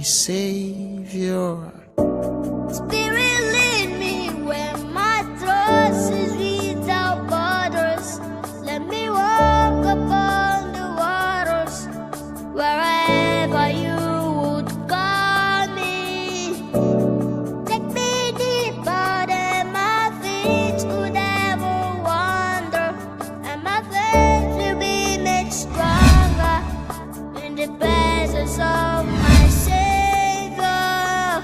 my Savior. Spirit, lead me where my trust is without borders. Let me walk upon the waters wherever you would call me. Take me deeper than my feet could ever wander, and my faith will be made stronger in the presence of my Savior.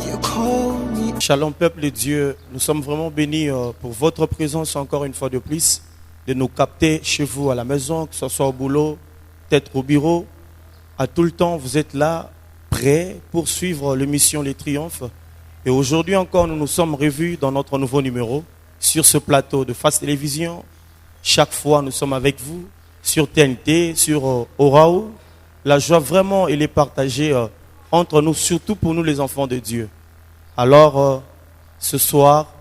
You call me. Shalom peuple de Dieu, nous sommes vraiment bénis pour votre présence encore une fois de plus, de nous capter chez vous à la maison, que ce soit au boulot, peut-être au bureau, à tout le temps vous êtes là, prêts pour suivre l'émission Les Triomphes. Et aujourd'hui encore nous nous sommes revus dans notre nouveau numéro sur ce plateau de Face Télévision. Chaque fois nous sommes avec vous sur TNT, sur Oraou. La joie vraiment elle est partagée entre nous, surtout pour nous les enfants de Dieu. Alors, ce soir,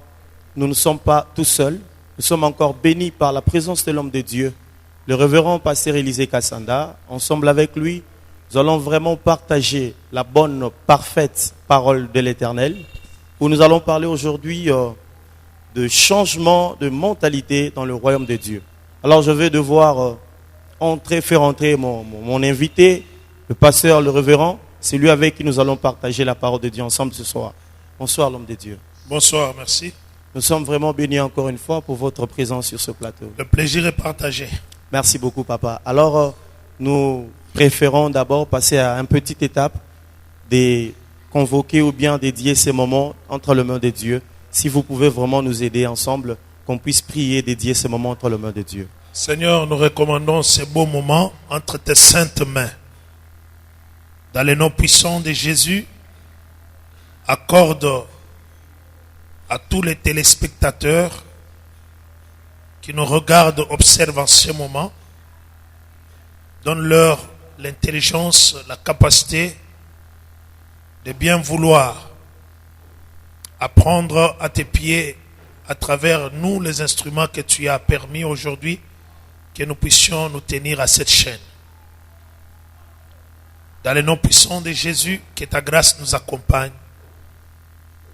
nous ne sommes pas tout seuls. Nous sommes encore bénis par la présence de l'homme de Dieu, le révérend pasteur Élisée Kassanda. Ensemble avec lui, nous allons vraiment partager la bonne, parfaite parole de l'Éternel, où nous allons parler aujourd'hui de changement de mentalité dans le royaume de Dieu. Alors, je vais devoir faire entrer mon invité, le pasteur, le révérend. C'est lui avec qui nous allons partager la parole de Dieu ensemble ce soir. Bonsoir l'homme de Dieu. Bonsoir, merci. Nous sommes vraiment bénis encore une fois pour votre présence sur ce plateau. Le plaisir est partagé. Merci beaucoup papa. Alors nous préférons d'abord passer à une petite étape de convoquer ou bien dédier ces moments entre les mains de Dieu. Si vous pouvez vraiment nous aider ensemble, qu'on puisse prier, dédier ces moments entre les mains de Dieu. Seigneur, nous recommandons ces beaux moments entre tes saintes mains. Dans le nom puissant de Jésus, accorde à tous les téléspectateurs qui nous regardent, observent en ce moment, donne-leur l'intelligence, la capacité de bien vouloir apprendre à tes pieds à travers nous les instruments que tu as permis aujourd'hui que nous puissions nous tenir à cette chaîne. Dans le nom puissant de Jésus, que ta grâce nous accompagne.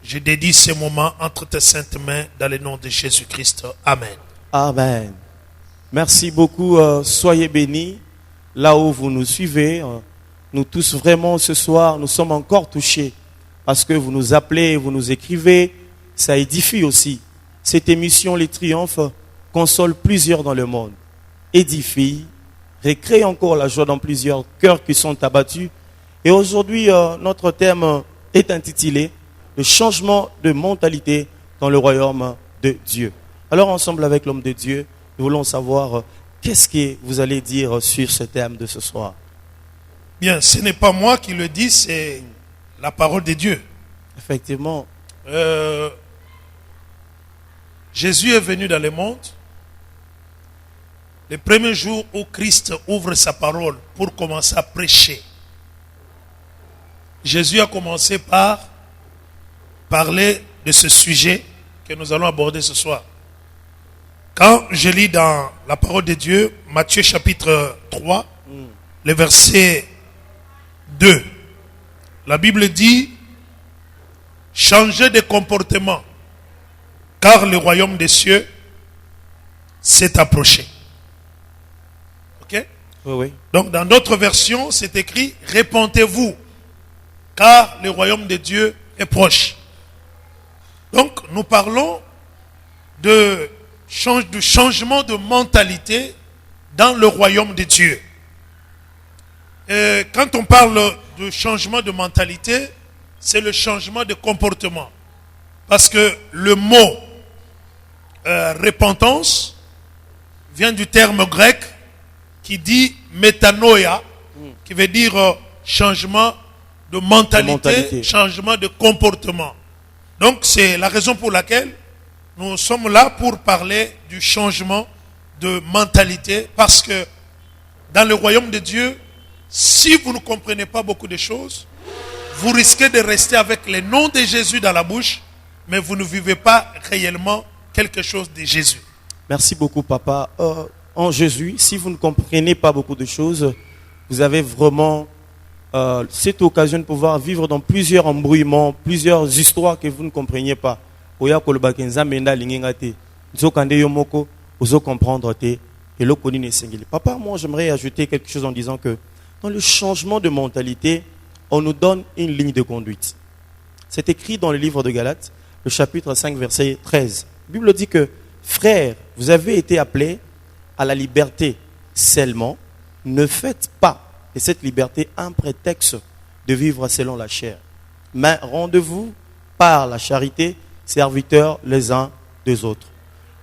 Je dédie ce moment entre tes saintes mains dans le nom de Jésus-Christ. Amen. Amen. Merci beaucoup. Soyez bénis là où vous nous suivez. Nous tous vraiment ce soir, nous sommes encore touchés parce que vous nous appelez, vous nous écrivez. Ça édifie aussi. Cette émission Les Triomphes console plusieurs dans le monde. Édifie, recrée encore la joie dans plusieurs cœurs qui sont abattus. Et aujourd'hui, notre thème est intitulé le changement de mentalité dans le royaume de Dieu. Alors ensemble avec l'homme de Dieu, nous voulons savoir qu'est-ce que vous allez dire sur ce thème de ce soir. Bien, ce n'est pas moi qui le dis, c'est la parole de Dieu. Effectivement. Jésus est venu dans le monde. Le premier jour où Christ ouvre sa parole pour commencer à prêcher, Jésus a commencé par parler de ce sujet que nous allons aborder ce soir. Quand je lis dans la parole de Dieu, Matthieu chapitre 3, le verset 2, la Bible dit « Changez de comportement, car le royaume des cieux s'est approché. » Ok? Oui, oui. Donc dans d'autres versions, c'est écrit « Répentez-vous, car le royaume de Dieu est proche. » Donc, nous parlons du changement de mentalité dans le royaume de Dieu. Et quand on parle de changement de mentalité, c'est le changement de comportement. Parce que le mot repentance vient du terme grec qui dit métanoïa, qui veut dire changement de mentalité, changement de comportement. Donc c'est la raison pour laquelle nous sommes là pour parler du changement de mentalité, parce que dans le royaume de Dieu, si vous ne comprenez pas beaucoup de choses, vous risquez de rester avec le nom de Jésus dans la bouche, mais vous ne vivez pas réellement quelque chose de Jésus. Merci beaucoup papa. En Jésus, si vous ne comprenez pas beaucoup de choses, vous avez vraiment cette occasion de pouvoir vivre dans plusieurs embrouillements, plusieurs histoires que vous ne compreniez pas. Oya kolobaki nzambe nda linginga te. Nzokande yo moko, ozo comprendre te. Et l'okoni ne sengeli. Papa, moi j'aimerais ajouter quelque chose en disant que dans le changement de mentalité, on nous donne une ligne de conduite. C'est écrit dans le livre de Galates, le chapitre 5, verset 13. La Bible dit que, frères, vous avez été appelés à la liberté seulement. Ne faites pas de cette liberté un prétexte de vivre selon la chair. Mais rendez-vous par la charité, serviteurs les uns des autres.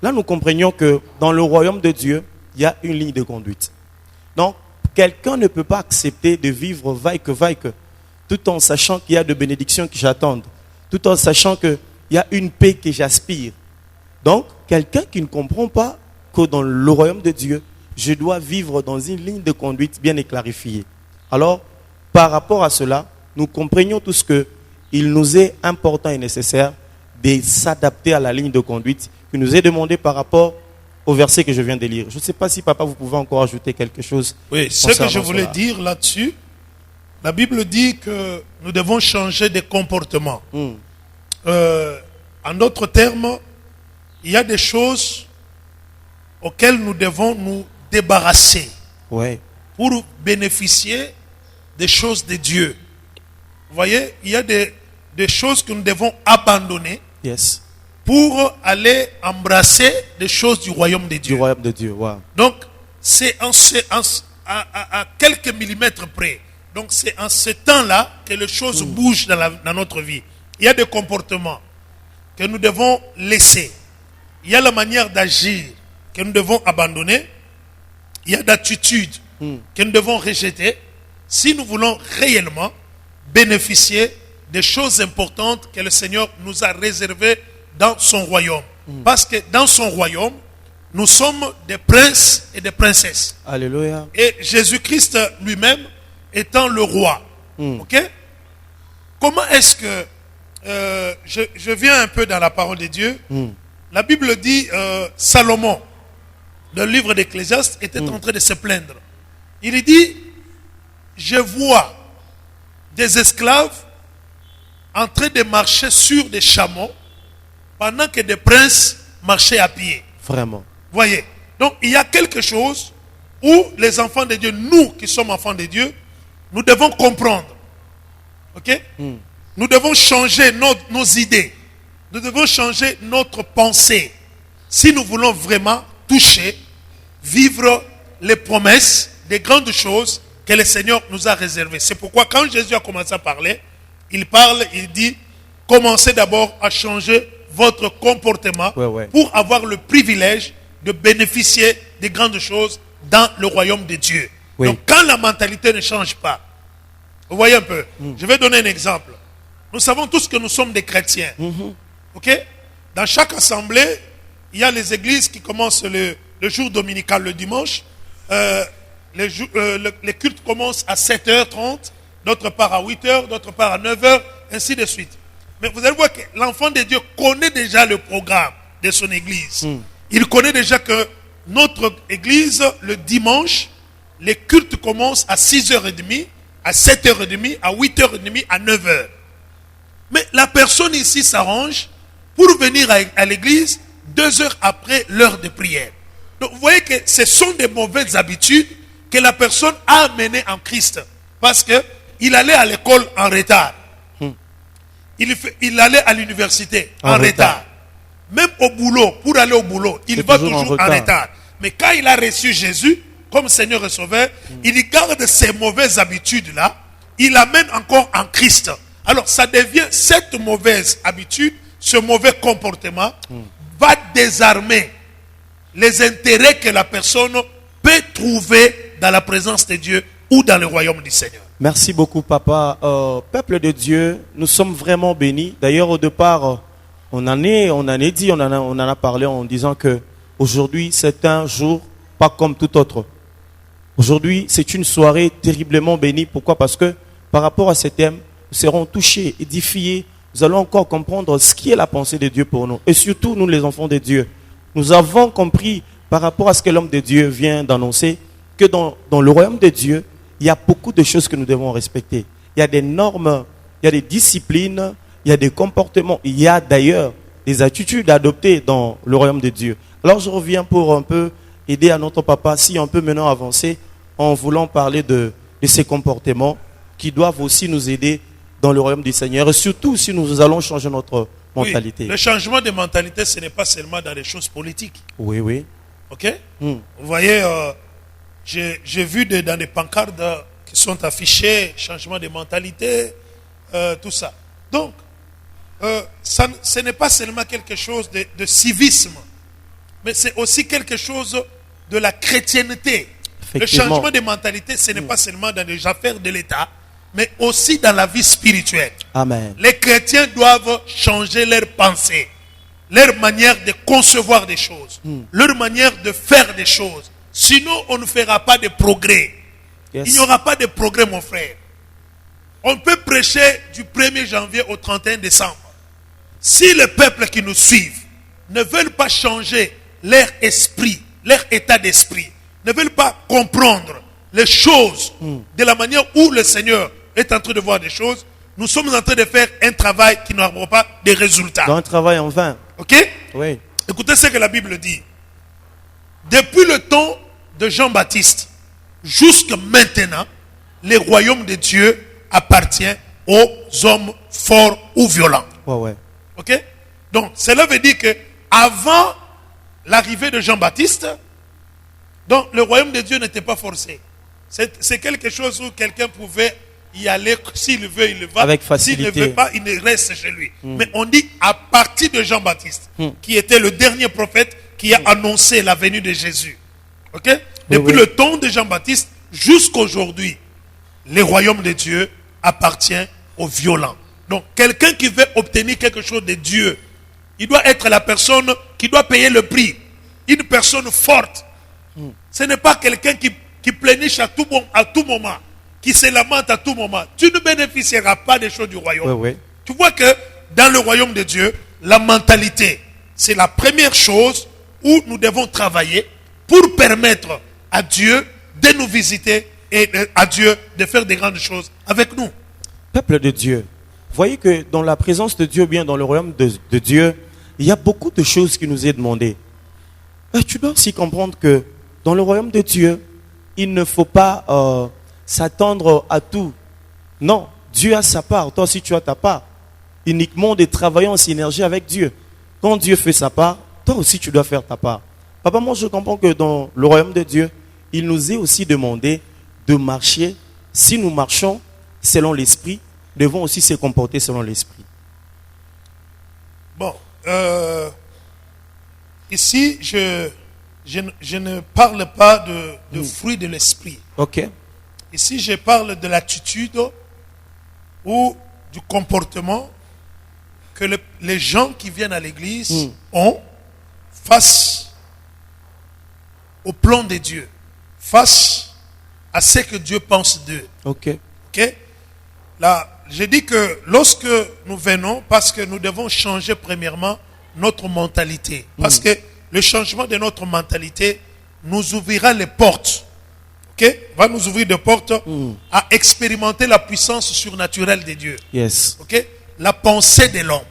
Là, nous comprenions que dans le royaume de Dieu, il y a une ligne de conduite. Donc, quelqu'un ne peut pas accepter de vivre vaille que, tout en sachant qu'il y a de bénédictions qui j'attendent, tout en sachant qu'il y a une paix que j'aspire. Donc, quelqu'un qui ne comprend pas que dans le royaume de Dieu, je dois vivre dans une ligne de conduite bien clarifiée. Alors, par rapport à cela, nous comprenions tous qu'il nous est important et nécessaire de s'adapter à la ligne de conduite qui nous est demandée par rapport au verset que je viens de lire. Je ne sais pas si, papa, vous pouvez encore ajouter quelque chose. Oui, ce que je voulais dire là-dessus, la Bible dit que nous devons changer de comportement. En d'autres termes, il y a des choses auxquelles nous devons nous débarrasser pour bénéficier des choses de Dieu. Vous voyez, il y a des choses que nous devons abandonner pour aller embrasser des choses du royaume de Dieu. Du royaume de Dieu, wow. Donc, c'est à quelques millimètres près. Donc, c'est en ce temps-là que les choses bougent dans notre vie. Il y a des comportements que nous devons laisser. Il y a la manière d'agir que nous devons abandonner. Il y a d'attitudes que nous devons rejeter si nous voulons réellement bénéficier des choses importantes que le Seigneur nous a réservées dans son royaume. Parce que dans son royaume, nous sommes des princes et des princesses. Alléluia. Et Jésus-Christ lui-même étant le roi. Ok? Comment est-ce que je viens un peu dans la parole de Dieu. La Bible dit Salomon, dans le livre d'Ecclésiaste, était en train de se plaindre. Il dit, je vois des esclaves en train de marcher sur des chameaux pendant que des princes marchaient à pied. Vraiment. Voyez. Donc il y a quelque chose où les enfants de Dieu, nous qui sommes enfants de Dieu, nous devons comprendre. Ok? Nous devons changer nos idées. Nous devons changer notre pensée. Si nous voulons vraiment toucher, vivre les promesses des grandes choses que le Seigneur nous a réservées. C'est pourquoi quand Jésus a commencé à parler, il dit, commencez d'abord à changer votre comportement pour avoir le privilège de bénéficier des grandes choses dans le royaume de Dieu. Donc quand la mentalité ne change pas, vous voyez un peu, je vais donner un exemple. Nous savons tous que nous sommes des chrétiens. Ok? Dans chaque assemblée, il y a les églises qui commencent le jour dominical, le dimanche. Les cultes commencent à 7h30, d'autre part à 8h, d'autre part à 9h, ainsi de suite. Mais vous allez voir que l'enfant de Dieu connaît déjà le programme de son église. Il connaît déjà que notre église, le dimanche, les cultes commencent à 6h30, à 7h30, à 8h30, à 9h. Mais la personne ici s'arrange pour venir à l'église 2 heures après l'heure de prière. Donc vous voyez que ce sont des mauvaises habitudes que la personne a amenées en Christ. Parce qu'il allait à l'école en retard. Il allait à l'université en retard. Même au boulot, pour aller au boulot, il va toujours en retard. Mais quand il a reçu Jésus comme Seigneur et Sauveur, il garde ces mauvaises habitudes-là, il l'amène encore en Christ. Alors ça devient cette mauvaise habitude, ce mauvais comportement va désarmer les intérêts que la personne peut trouver dans la présence de Dieu ou dans le royaume du Seigneur. Merci beaucoup, papa. Peuple de Dieu, nous sommes vraiment bénis. D'ailleurs, au départ, on en a parlé en disant que aujourd'hui c'est un jour pas comme tout autre. Aujourd'hui, c'est une soirée terriblement bénie. Pourquoi? Parce que par rapport à ce thème, nous serons touchés, édifiés. Nous allons encore comprendre ce qui est la pensée de Dieu pour nous. Et surtout, nous les enfants de Dieu, nous avons compris par rapport à ce que l'homme de Dieu vient d'annoncer, que dans le royaume de Dieu, il il y a beaucoup de choses que nous devons respecter. Il y a des normes, il y a des disciplines, il y a des comportements, il y a d'ailleurs des attitudes adoptées dans le royaume de Dieu. Alors je reviens pour un peu aider à notre papa, si on peut maintenant avancer en voulant parler de ces comportements qui doivent aussi nous aider dans le royaume du Seigneur, et surtout si nous allons changer notre mentalité. Oui, le changement de mentalité, ce n'est pas seulement dans les choses politiques. Oui, oui. Ok? Vous voyez, j'ai vu dans des pancartes qui sont affichées, changement de mentalité, tout ça. Donc, ce n'est pas seulement quelque chose de civisme, mais c'est aussi quelque chose de la chrétienté. Le changement de mentalité, ce n'est pas seulement dans les affaires de l'État, mais aussi dans la vie spirituelle. Amen. Les chrétiens doivent changer leur pensée, leur manière de concevoir des choses, leur manière de faire des choses. Sinon, on ne fera pas de progrès. Yes. Il n'y aura pas de progrès, mon frère. On peut prêcher du 1er janvier au 31 décembre. Si le peuple qui nous suivent ne veulent pas changer leur esprit, leur état d'esprit, ne veulent pas comprendre les choses de la manière où le Seigneur est en train de voir des choses, nous sommes en train de faire un travail qui n'aura pas de résultats. Un travail en vain. Ok? Oui. Écoutez ce que la Bible dit. Depuis le temps de Jean-Baptiste jusqu'à maintenant, le royaume de Dieu appartient aux hommes forts ou violents. Ouais, ouais. Ok? Donc, cela veut dire que avant l'arrivée de Jean-Baptiste, donc le royaume de Dieu n'était pas forcé. C'est quelque chose où quelqu'un pouvait y aller, s'il veut, il va. Avec facilité. S'il ne veut pas, il ne reste chez lui. Mais on dit à partir de Jean-Baptiste, qui était le dernier prophète qui a annoncé la venue de Jésus. Ok? Depuis le temps de Jean-Baptiste jusqu'à aujourd'hui, le royaume de Dieu appartient aux violents. Donc, quelqu'un qui veut obtenir quelque chose de Dieu, il doit être la personne qui doit payer le prix. Une personne forte. Ce n'est pas quelqu'un qui pleurniche à tout moment, qui se lamente à tout moment. Tu ne bénéficieras pas des choses du royaume. Oui, oui. Tu vois que dans le royaume de Dieu, la mentalité, c'est la première chose où nous devons travailler pour permettre à Dieu de nous visiter et à Dieu de faire des grandes choses avec nous. Peuple de Dieu, voyez que dans la présence de Dieu, bien dans le royaume de Dieu, il y a beaucoup de choses qui nous est demandées. Tu dois aussi comprendre que dans le royaume de Dieu, il ne faut pas s'attendre à tout. Non, Dieu a sa part, toi aussi tu as ta part. Uniquement de travailler en synergie avec Dieu. Quand Dieu fait sa part, toi aussi tu dois faire ta part. Papa, moi je comprends que dans le royaume de Dieu, il nous est aussi demandé de marcher. Si nous marchons selon l'esprit, nous devons aussi se comporter selon l'esprit. Bon, ici, je ne parle pas de fruits de l'esprit. Ok. Ici, je parle de l'attitude ou du comportement que les gens qui viennent à l'église ont face au plan de Dieu, face à ce que Dieu pense d'eux. Ok. Ok? Là, je dis que lorsque nous venons, parce que nous devons changer premièrement notre mentalité. Parce que le changement de notre mentalité nous ouvrira les portes. Ok? Va nous ouvrir des portes à expérimenter la puissance surnaturelle de Dieu. Yes. Ok? La pensée de l'homme.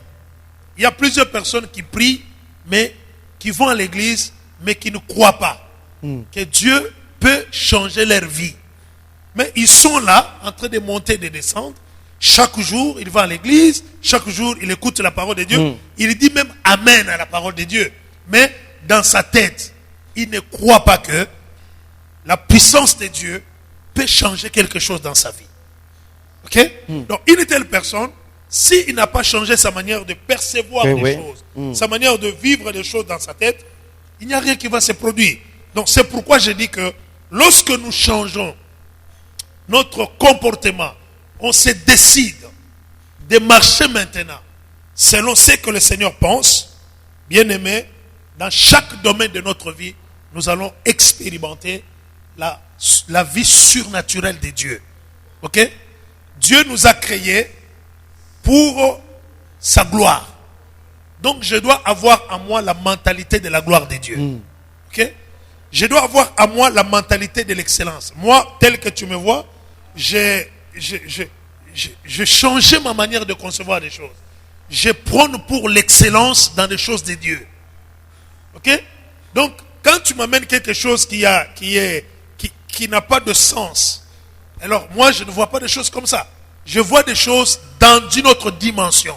Il y a plusieurs personnes qui prient, mais qui vont à l'église, mais qui ne croient pas que Dieu peut changer leur vie. Mais ils sont là, en train de monter et de descendre. Chaque jour, ils vont à l'église. Chaque jour, ils écoutent la parole de Dieu. Il dit même Amen à la parole de Dieu. Mais dans sa tête, il ne croit pas que la puissance de Dieu peut changer quelque chose dans sa vie. Ok? Donc, une telle personne, s'il n'a pas changé sa manière de percevoir les choses, sa manière de vivre des choses dans sa tête, il n'y a rien qui va se produire. Donc, c'est pourquoi je dis que lorsque nous changeons notre comportement, on se décide de marcher maintenant selon ce que le Seigneur pense, bien aimé, dans chaque domaine de notre vie, nous allons expérimenter la vie surnaturelle de Dieu. Ok? Dieu nous a créés pour sa gloire. Donc je dois avoir en moi la mentalité de la gloire de Dieu. Ok? Je dois avoir en moi la mentalité de l'excellence. Moi, tel que tu me vois, j'ai changé ma manière de concevoir les choses. Je prône pour l'excellence dans les choses de Dieu. Ok? Donc, quand tu m'amènes quelque chose qui n'a pas de sens, alors moi je ne vois pas des choses comme ça. Je vois des choses dans une autre dimension.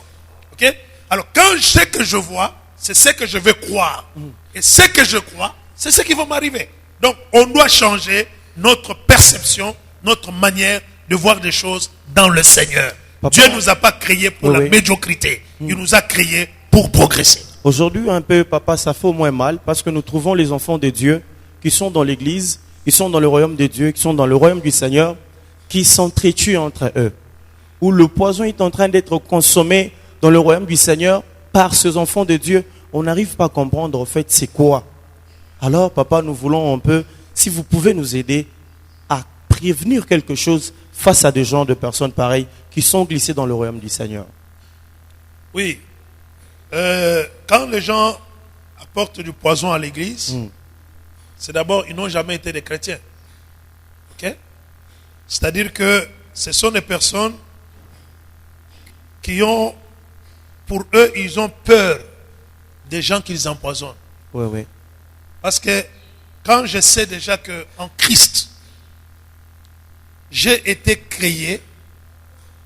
Ok? Alors quand je sais que je vois, c'est ce que je vais croire. Et ce que je crois, c'est ce qui va m'arriver. Donc on doit changer notre perception, notre manière de voir des choses dans le Seigneur. Papa, Dieu ne nous a pas créés pour la médiocrité. Il nous a créés pour progresser. Aujourd'hui, un peu, papa, ça fait au moins mal parce que nous trouvons les enfants de Dieu qui sont dans l'église, qui sont dans le royaume de Dieu, qui sont dans le royaume du Seigneur, qui s'entretuent entre eux. Où le poison est en train d'être consommé dans le royaume du Seigneur par ces enfants de Dieu. On n'arrive pas à comprendre, en fait, c'est quoi. Alors, papa, nous voulons un peu, si vous pouvez nous aider à prévenir quelque chose face à des gens, de personnes pareilles qui sont glissées dans le royaume du Seigneur. Oui. Quand les gens apportent du poison à l'église, c'est d'abord, ils n'ont jamais été des chrétiens. Ok? C'est-à-dire que ce sont des personnes qui ont, pour eux, ils ont peur des gens qu'ils empoisonnent. Oui, oui. Parce que quand je sais déjà qu'en Christ, j'ai été créé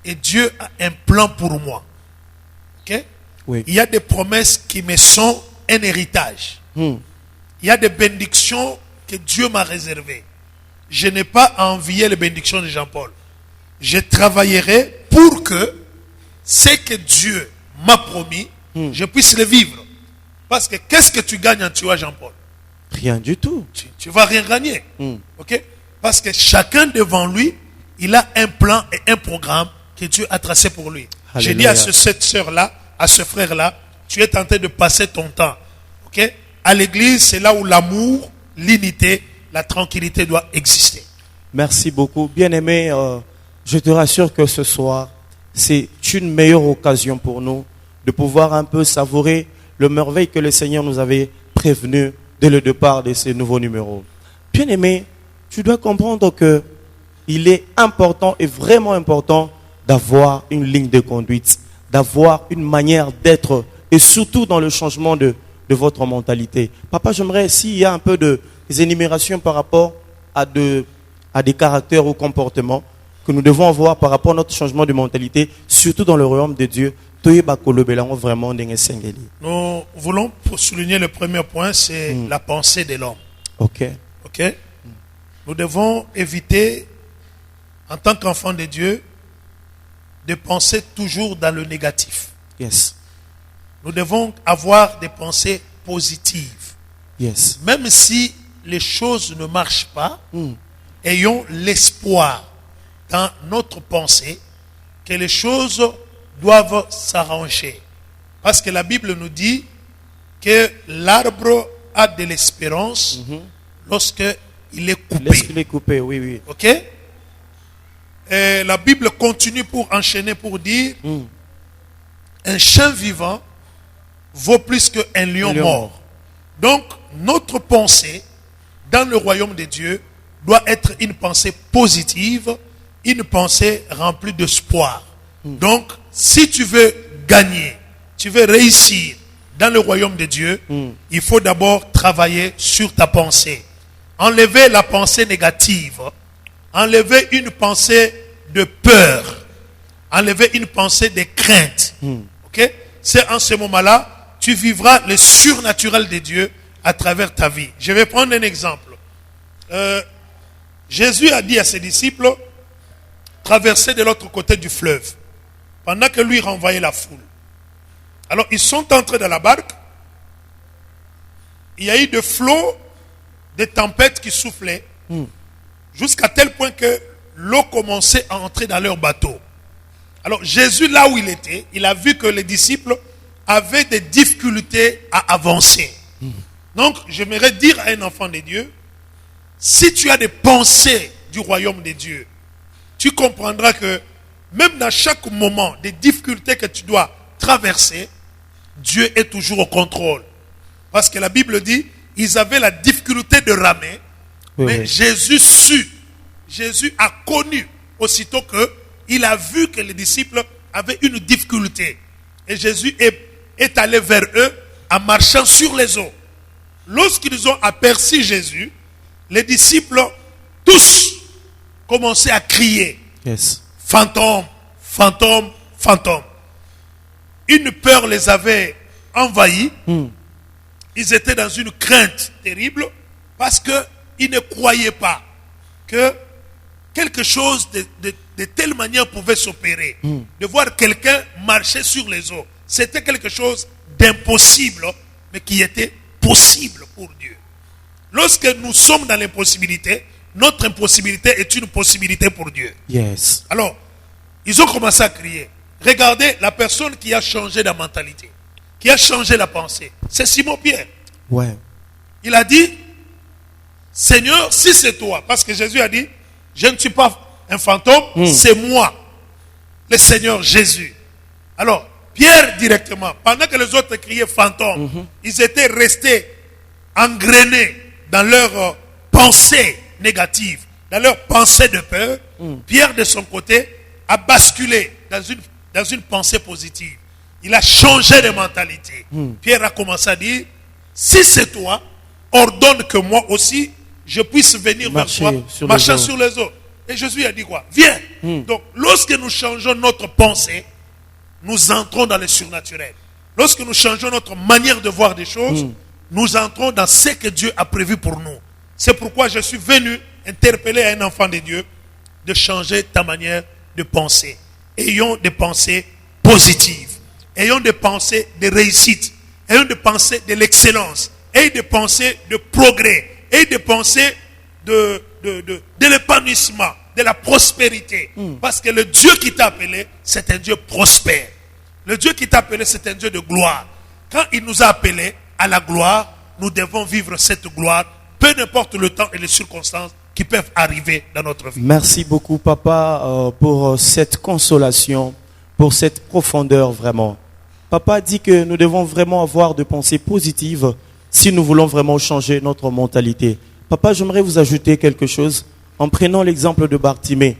et Dieu a un plan pour moi. Ok? Oui. Il y a des promesses qui me sont un héritage. Il y a des bénédictions que Dieu m'a réservées. Je n'ai pas à envier les bénédictions de Jean-Paul. Je travaillerai pour que ce que Dieu m'a promis, je puisse le vivre. Parce que qu'est-ce que tu gagnes en tuant Jean-Paul? Rien du tout. Tu ne vas rien gagner. Ok? Parce que chacun devant lui, il a un plan et un programme que Dieu a tracé pour lui. J'ai dit à cette sœur-là, à ce frère-là, tu es tenté de passer ton temps. Ok? À l'église, c'est là où l'amour, l'unité, la tranquillité doit exister. Merci beaucoup. Bien-aimé, je te rassure que ce soir, c'est une meilleure occasion pour nous de pouvoir un peu savourer le merveille que le Seigneur nous avait prévenu dès le départ de ces nouveaux numéros. Bien-aimé, tu dois comprendre que il est important et vraiment important d'avoir une ligne de conduite, d'avoir une manière d'être et surtout dans le changement de votre mentalité. Papa, j'aimerais s'il y a un peu des énumérations par rapport à des caractères ou comportements que nous devons avoir par rapport à notre changement de mentalité, surtout dans le royaume de Dieu. Nous voulons souligner le premier point, c'est la pensée de l'homme. Ok. Ok. Nous devons éviter, en tant qu'enfants de Dieu, de penser toujours dans le négatif. Yes. Nous devons avoir des pensées positives. Yes. Même si les choses ne marchent pas, ayons l'espoir dans notre pensée que les choses doivent s'arranger. Parce que la Bible nous dit que l'arbre a de l'espérance lorsque il est coupé. Lorsqu'il est coupé, oui, oui. Ok? Et la Bible continue pour enchaîner pour dire un chien vivant vaut plus qu'un lion mort. Donc, notre pensée dans le royaume de Dieu doit être une pensée positive, une pensée remplie d'espoir. Donc, si tu veux gagner, tu veux réussir dans le royaume de Dieu, il faut d'abord travailler sur ta pensée. Enlever la pensée négative, enlever une pensée de peur, enlever une pensée de crainte. Ok? C'est en ce moment-là, tu vivras le surnaturel de Dieu à travers ta vie. Je vais prendre un exemple. Jésus a dit à ses disciples, traversez de l'autre côté du fleuve, pendant que lui renvoyait la foule. Alors ils sont entrés dans la barque, il y a eu des flots, des tempêtes qui soufflaient, jusqu'à tel point que l'eau commençait à entrer dans leur bateau. Alors Jésus, là où il était, il a vu que les disciples avaient des difficultés à avancer. Donc, j'aimerais dire à un enfant de Dieu, si tu as des pensées du royaume de Dieu, tu comprendras que même dans chaque moment des difficultés que tu dois traverser, Dieu est toujours au contrôle. Parce que la Bible dit, ils avaient la difficulté de ramer, mais Jésus a connu aussitôt qu'il a vu que les disciples avaient une difficulté. Et Jésus est allé vers eux en marchant sur les eaux. Lorsqu'ils ont aperçu Jésus, les disciples, tous, commençaient à crier. Yes. Fantôme, fantôme, fantôme. Une peur les avait envahis. Ils étaient dans une crainte terrible parce qu'ils ne croyaient pas que quelque chose de telle manière pouvait s'opérer. De voir quelqu'un marcher sur les eaux. C'était quelque chose d'impossible, mais qui était possible pour Dieu. Lorsque nous sommes dans l'impossibilité, notre impossibilité est une possibilité pour Dieu. Yes. Alors, ils ont commencé à crier. Regardez la personne qui a changé la mentalité, qui a changé la pensée. C'est Simon-Pierre. Ouais. Il a dit, Seigneur, si c'est toi, parce que Jésus a dit, je ne suis pas un fantôme, c'est moi, le Seigneur Jésus. Alors, Pierre directement, pendant que les autres criaient fantôme, ils étaient restés engrainés dans leurs pensées négatives, dans leurs pensées de peur. Pierre, de son côté, a basculé dans une pensée positive. Il a changé de mentalité. Pierre a commencé à dire, si c'est toi, ordonne que moi aussi, je puisse venir vers toi, marchant sur les eaux. Et Jésus a dit quoi? Viens. Donc, lorsque nous changeons notre pensée, nous entrons dans le surnaturel. Lorsque nous changeons notre manière de voir des choses, nous entrons dans ce que Dieu a prévu pour nous. C'est pourquoi je suis venu interpeller un enfant de Dieu de changer ta manière de penser. Ayons des pensées positives. Ayons des pensées de réussite. Ayons des pensées de l'excellence. Ayons des pensées de progrès. Ayons des pensées de l'épanouissement, de la prospérité. Parce que le Dieu qui t'a appelé, c'est un Dieu prospère. Le Dieu qui t'a appelé, c'est un Dieu de gloire. Quand il nous a appelés à la gloire, nous devons vivre cette gloire, peu importe le temps et les circonstances qui peuvent arriver dans notre vie. Merci beaucoup, Papa, pour cette consolation, pour cette profondeur vraiment. Papa dit que nous devons vraiment avoir de pensées positives si nous voulons vraiment changer notre mentalité. Papa, j'aimerais vous ajouter quelque chose en prenant l'exemple de Bartimée.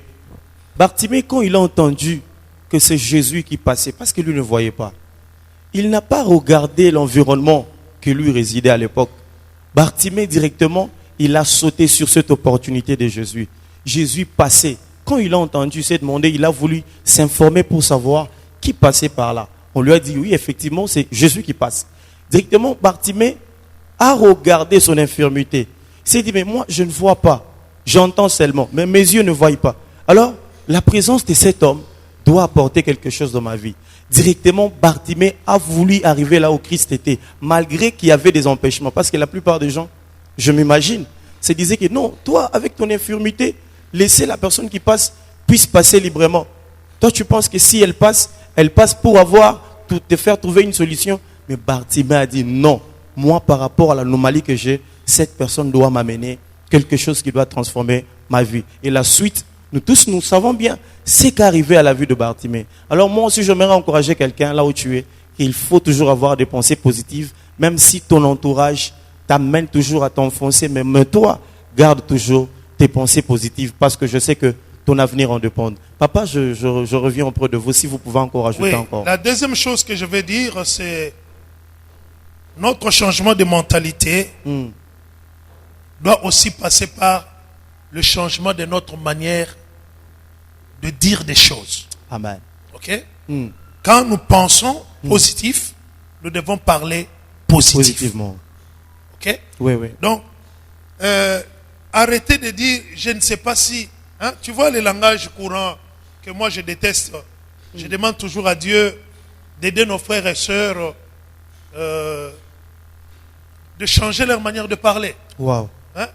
Bartimée, quand il a entendu que c'est Jésus qui passait, parce que lui ne voyait pas, il n'a pas regardé l'environnement que lui résidait à l'époque. Bartimée, directement, il a sauté sur cette opportunité de Jésus. Jésus passait. Quand il a entendu, il s'est demandé, il a voulu s'informer pour savoir qui passait par là. On lui a dit, oui, effectivement, c'est Jésus qui passe. Directement, Bartimée a regardé son infirmité. Il s'est dit, mais moi, je ne vois pas. J'entends seulement, mais mes yeux ne voient pas. Alors, la présence de cet homme doit apporter quelque chose dans ma vie. Directement, Bartimée a voulu arriver là où Christ était, malgré qu'il y avait des empêchements. Parce que la plupart des gens, je m'imagine, se disaient que non, toi, avec ton infirmité, laissez la personne qui passe puisse passer librement. Toi, tu penses que si elle passe pour te faire trouver une solution. Mais Bartimée a dit non. Moi, par rapport à l'anomalie que j'ai, cette personne doit m'amener quelque chose qui doit transformer ma vie. Et la suite, nous tous, nous savons bien ce qui est arrivé à la vie de Bartimée. Alors moi aussi, j'aimerais encourager quelqu'un là où tu es, qu'il faut toujours avoir des pensées positives, même si ton entourage t'amène toujours à t'enfoncer, mais toi, garde toujours tes pensées positives, parce que je sais que ton avenir en dépend. Papa, je reviens auprès de vous, si vous pouvez encore ajouter encore. La deuxième chose que je vais dire, c'est notre changement de mentalité doit aussi passer par le changement de notre manière de dire des choses. Amen. Ok? Quand nous pensons positif, nous devons parler Positivement. Ok? Oui, oui. Donc, arrêtez de dire, je ne sais pas si... Hein, tu vois le langage courant que moi je déteste. Je demande toujours à Dieu d'aider nos frères et sœurs de changer leur manière de parler. Wow. Hein?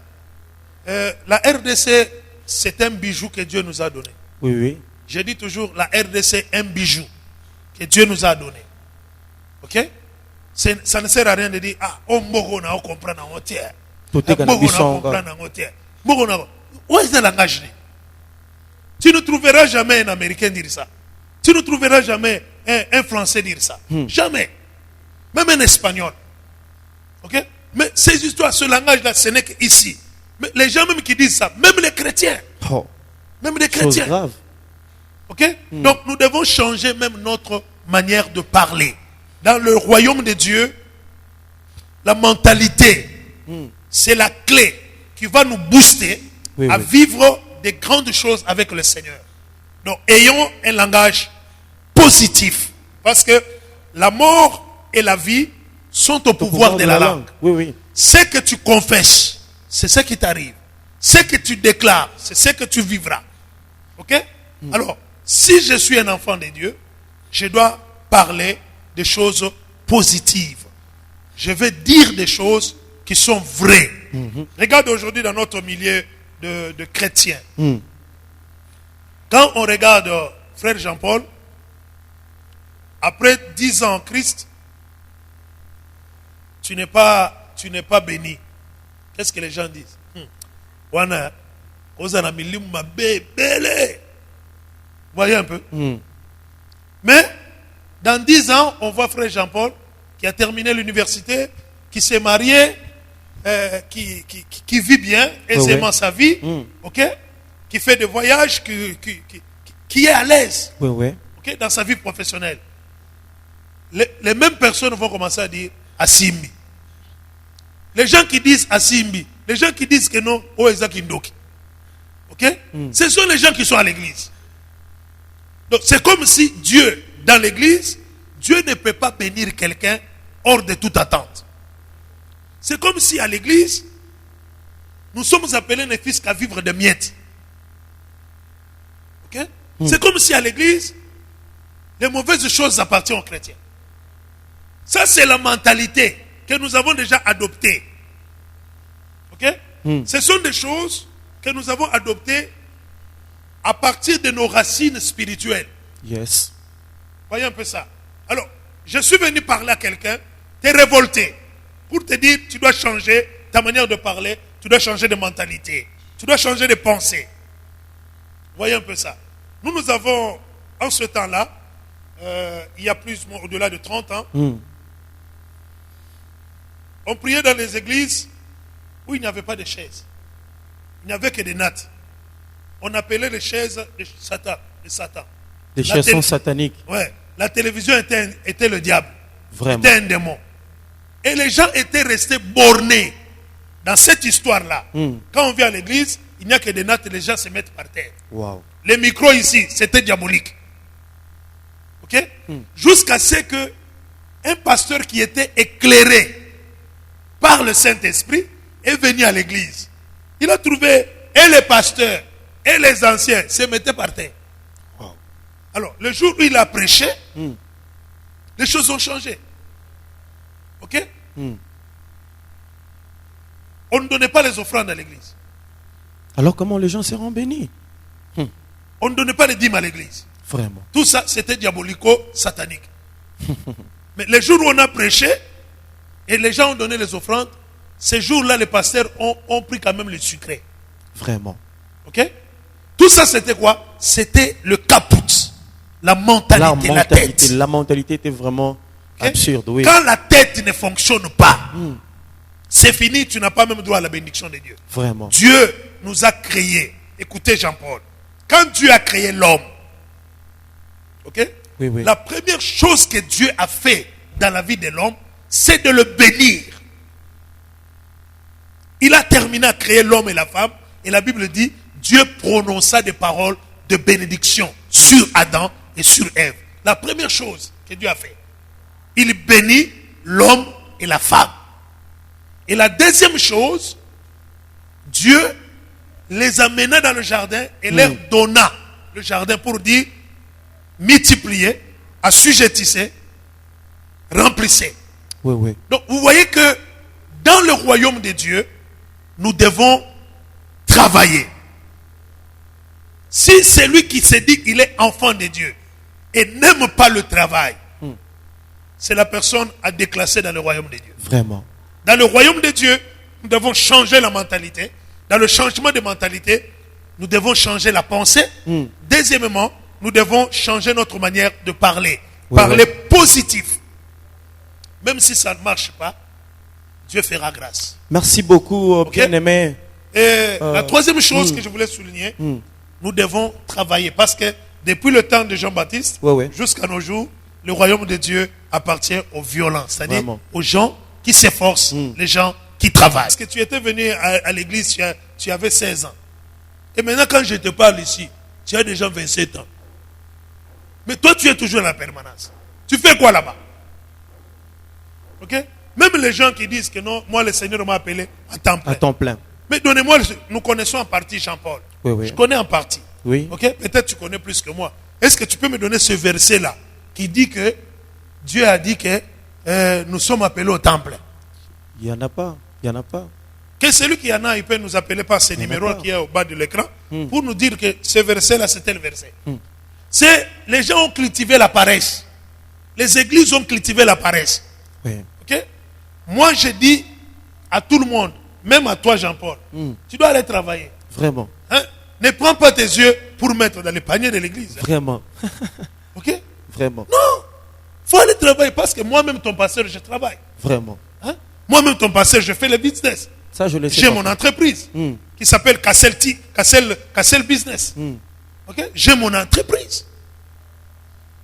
La RDC, c'est un bijou que Dieu nous a donné. Oui, oui. Je dis toujours, la RDC est un bijou que Dieu nous a donné. Ok? Ça ne sert à rien de dire, ah, on m'a on comprend en entière. Tout est qu'on a vu son gars. Où est le langage? Tu ne trouveras jamais un Américain dire ça. Tu ne trouveras jamais un Français dire ça. Jamais. Même un Espagnol. Ok? Mais ces histoires, ce langage-là, ce n'est qu'ici. Mais les gens même qui disent ça, même les chrétiens. Oh. Même des Chose chrétiens. grave. Ok? Donc nous devons changer même notre manière de parler. Dans le royaume de Dieu, la mentalité, c'est la clé qui va nous booster à vivre des grandes choses avec le Seigneur. Donc ayons un langage positif. Parce que la mort et la vie sont au pouvoir de la langue. Oui, oui. Ce que tu confesses, c'est ce qui t'arrive. Ce que tu déclares, c'est ce que tu vivras. Ok? Alors, si je suis un enfant de Dieu, je dois parler des choses positives. Je vais dire des choses qui sont vraies. Regarde aujourd'hui dans notre milieu de chrétiens. Quand on regarde frère Jean-Paul, après 10 ans en Christ, tu n'es pas béni. Qu'est-ce que les gens disent? Wana, ozana milimu bele. Voyez un peu. Mais dans 10 ans, on voit frère Jean-Paul qui a terminé l'université, qui s'est marié, qui vit bien, aisément sa vie, ok, qui fait des voyages, qui est à l'aise, ok, dans sa vie professionnelle. Les mêmes personnes vont commencer à dire Asimbi. Les gens qui disent Asimbi, les gens qui disent que non, Oeza Kindoki. Ok? Ce sont les gens qui sont à l'église. Donc c'est comme si Dieu, dans l'église, Dieu ne peut pas bénir quelqu'un hors de toute attente. C'est comme si à l'église, nous sommes appelés ne fils qu'à vivre de miettes. Ok? C'est comme si à l'église, les mauvaises choses appartiennent aux chrétiens. Ça, c'est la mentalité que nous avons déjà adoptée. Ok? Ce sont des choses que nous avons adoptées à partir de nos racines spirituelles. Yes. Voyez un peu ça. Alors, je suis venu parler à quelqu'un, t'es révolté, pour te dire, tu dois changer ta manière de parler, tu dois changer de mentalité, tu dois changer de pensée. Voyez un peu ça. Nous avons, en ce temps-là, il y a plus au-delà de 30 ans, on priait dans les églises où il n'y avait pas de chaises. Il n'y avait que des nattes. On appelait les chaises de Satan. Des chaises sont sataniques. Ouais. La télévision était le diable. Vraiment. Était un démon. Et les gens étaient restés bornés dans cette histoire-là. Quand on vient à l'église, il n'y a que des nattes et les gens se mettent par terre. Wow. Les micros ici, c'était diabolique. Ok? Jusqu'à ce que un pasteur qui était éclairé par le Saint-Esprit est venu à l'église. Il a trouvé et les pasteurs et les anciens se mettaient par terre. Wow. Alors, le jour où il a prêché, les choses ont changé. Ok? On ne donnait pas les offrandes à l'église. Alors comment les gens seront bénis? On ne donnait pas les dîmes à l'église. Vraiment. Tout ça, c'était diabolico-satanique. Mais les jours où on a prêché, et les gens ont donné les offrandes, ces jours-là, les pasteurs ont pris quand même le sucré. Vraiment. Ok? Tout ça, c'était quoi? C'était le caput. La mentalité, la tête. La mentalité était vraiment absurde, oui. Quand la tête ne fonctionne pas, c'est fini, tu n'as pas même droit à la bénédiction de Dieu. Vraiment. Dieu nous a créés. Écoutez Jean-Paul. Quand Dieu a créé l'homme, ok? Oui, oui. La première chose que Dieu a fait dans la vie de l'homme, c'est de le bénir. Il a terminé à créer l'homme et la femme, et la Bible dit, Dieu prononça des paroles de bénédiction sur Adam et sur Ève. La première chose que Dieu a fait, il bénit l'homme et la femme. Et la deuxième chose, Dieu les amena dans le jardin et leur donna le jardin pour dire, multipliez, assujettissez, remplissez. Oui, oui. Donc vous voyez que dans le royaume de Dieu, nous devons travailler. Si celui qui se dit qu'il est enfant de Dieu et n'aime pas le travail, c'est la personne à déclasser dans le royaume de Dieu. Vraiment. Dans le royaume de Dieu, nous devons changer la mentalité. Dans le changement de mentalité, nous devons changer la pensée. Deuxièmement, nous devons changer notre manière de parler. Parler positif. Même si ça ne marche pas, Dieu fera grâce. Merci beaucoup, bien-aimé. Et la troisième chose que je voulais souligner, nous devons travailler. Parce que depuis le temps de Jean-Baptiste, jusqu'à nos jours, le royaume de Dieu appartient aux violents, c'est-à-dire aux gens qui s'efforcent, les gens qui travaillent. Parce que tu étais venu à l'église, tu avais 16 ans. Et maintenant, quand je te parle ici, tu as déjà 27 ans. Mais toi, tu es toujours à la permanence. Tu fais quoi là-bas? Ok? Même les gens qui disent que non, moi le Seigneur m'a appelé à temps plein. À temps plein. Mais donnez-moi, nous connaissons en partie Jean-Paul. Je connais en partie. Ok? Peut-être tu connais plus que moi. Est-ce que tu peux me donner ce verset-là qui dit que Dieu a dit que nous sommes appelés au temps plein? Il n'y en a pas. Il n'y en a pas. Que celui qui en a, il peut nous appeler par ce numéro qui est au bas de l'écran pour nous dire que ce verset-là, c'est tel verset. C'est les gens ont cultivé la paresse. Les églises ont cultivé la paresse. Ok? Moi, je dis à tout le monde, même à toi, Jean-Paul, tu dois aller travailler. Vraiment. Hein? Ne prends pas tes yeux pour mettre dans le panier de l'église. Vraiment. Ok? Vraiment. Non. Il faut aller travailler parce que moi-même, ton pasteur, je travaille. Vraiment. Hein? Moi-même, ton pasteur, je fais le business. Ça, je le sais. J'ai mon entreprise qui s'appelle Cassel Business. Okay? J'ai mon entreprise.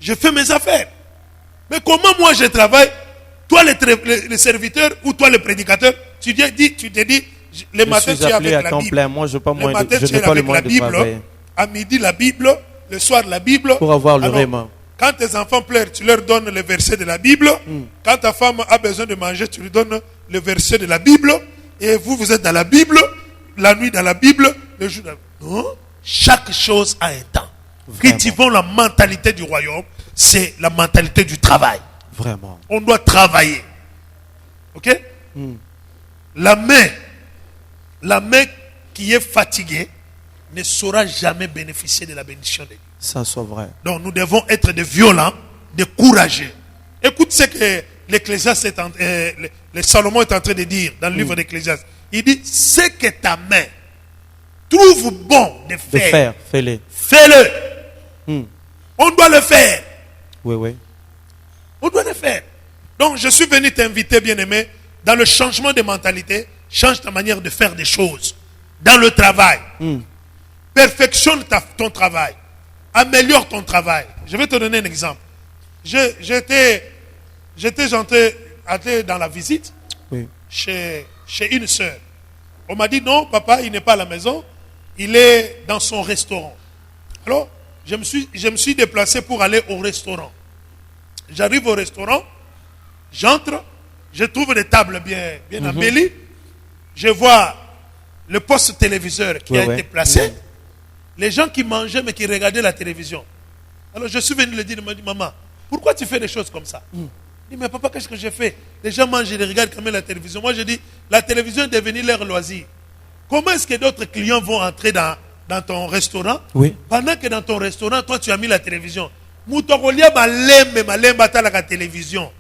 Je fais mes affaires. Mais comment moi je travaille? Toi le serviteur ou toi le prédicateur, tu te dis, le matin tu es avec la Bible. Plein. Moi, je n'ai pas le matin tu es avec la Bible. À midi la Bible. Le soir la Bible. Pour avoir le réma. Quand tes enfants pleurent, tu leur donnes le verset de la Bible. Quand ta femme a besoin de manger, tu lui donnes le verset de la Bible. Et vous êtes dans la Bible. La nuit dans la Bible. Le jour dans la Bible. Non. Chaque chose a un temps. Cultivons la mentalité du royaume. C'est la mentalité du travail. Vraiment. On doit travailler. Ok? La main qui est fatiguée ne saura jamais bénéficier de la bénédiction de Dieu. Ça, c'est vrai. Donc nous devons être des violents, des courageux. Écoute ce que l'Ecclésiaste le Salomon est en train de dire dans le livre d'Ecclésiaste. Il dit, ce que ta main trouve bon de faire, fais-le. Fais-le. On doit le faire. Oui. On doit le faire. Donc je suis venu t'inviter, bien-aimé, dans le changement de mentalité. Change ta manière de faire des choses. Dans le travail. Perfectionne ton travail. Améliore ton travail. Je vais te donner un exemple. J'étais allé dans la visite chez une sœur. On m'a dit non, papa, il n'est pas à la maison. Il est dans son restaurant. Alors, je me suis déplacé pour aller au restaurant. J'arrive au restaurant, j'entre, je trouve des tables bien embellies. Je vois le poste téléviseur qui a été placé. Les gens qui mangeaient mais qui regardaient la télévision. Alors je suis venu lui dire, il m'a dit, maman, pourquoi tu fais des choses comme ça? Il dit, mais papa, qu'est-ce que j'ai fait? Les gens mangent et regardent quand même la télévision. Moi je dis, la télévision est devenue leur loisir. Comment est-ce que d'autres clients vont entrer dans ton restaurant pendant que dans ton restaurant, toi tu as mis la télévision? La télévision.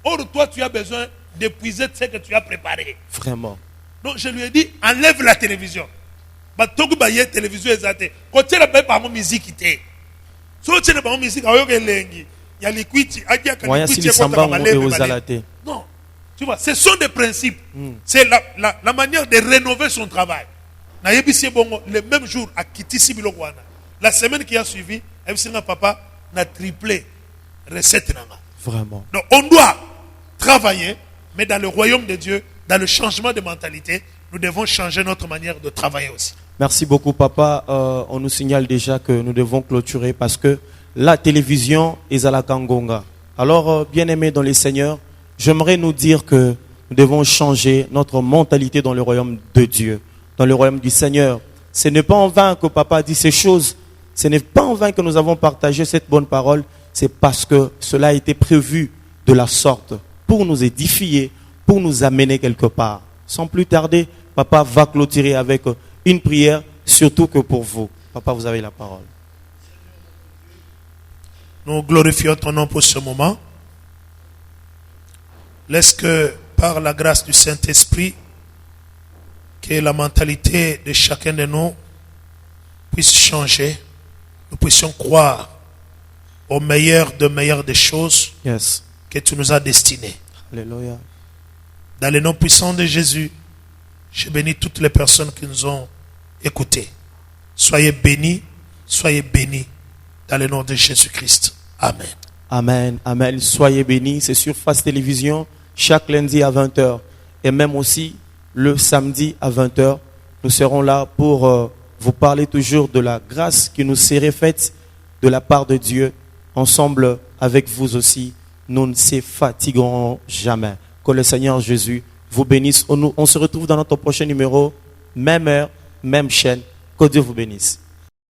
Or toi tu as besoin d'épuiser ce que tu as préparé. Vraiment. Donc je lui ai dit, enlève la télévision. Télévision exacte. Quand tu as pas mon musique était. Si tu n'as pas mon musique, il y a les cuits, non. Tu vois, ce sont des principes. C'est la manière de rénover son travail. Le même jour à Kitisi Bilogwana. La semaine qui a suivi, papa n'a triplé recette. Vraiment. Donc on doit travailler, mais dans le royaume de Dieu, dans le changement de mentalité, nous devons changer notre manière de travailler aussi. Merci beaucoup, papa. On nous signale déjà que nous devons clôturer parce que la télévision est à la Kangonga. Alors, bien-aimés dans les Seigneurs, j'aimerais nous dire que nous devons changer notre mentalité dans le royaume de Dieu, dans le royaume du Seigneur. Ce n'est pas en vain que papa a dit ces choses. Ce n'est pas en vain que nous avons partagé cette bonne parole. C'est parce que cela a été prévu de la sorte pour nous édifier, pour nous amener quelque part. Sans plus tarder, papa va clôturer avec une prière, surtout que pour vous. Papa, vous avez la parole. Nous glorifions ton nom pour ce moment. Laisse que, par la grâce du Saint-Esprit, que la mentalité de chacun de nous puisse changer. Nous puissions croire au meilleur des choses que tu nous as destinées. Alléluia. Dans le nom puissant de Jésus, je bénis toutes les personnes qui nous ont écoutés. Soyez bénis Soyez bénis dans le nom de Jésus-Christ. Amen. Amen, amen. Soyez bénis. C'est sur Face Télévision, chaque lundi à 20h. Et même aussi le samedi à 20h. Nous serons là pour vous parler toujours de la grâce qui nous serait faite de la part de Dieu. Ensemble avec vous aussi, nous ne se fatiguerons jamais. Que le Seigneur Jésus vous bénisse. On se retrouve dans notre prochain numéro. Même heure, même chaîne. Que Dieu vous bénisse.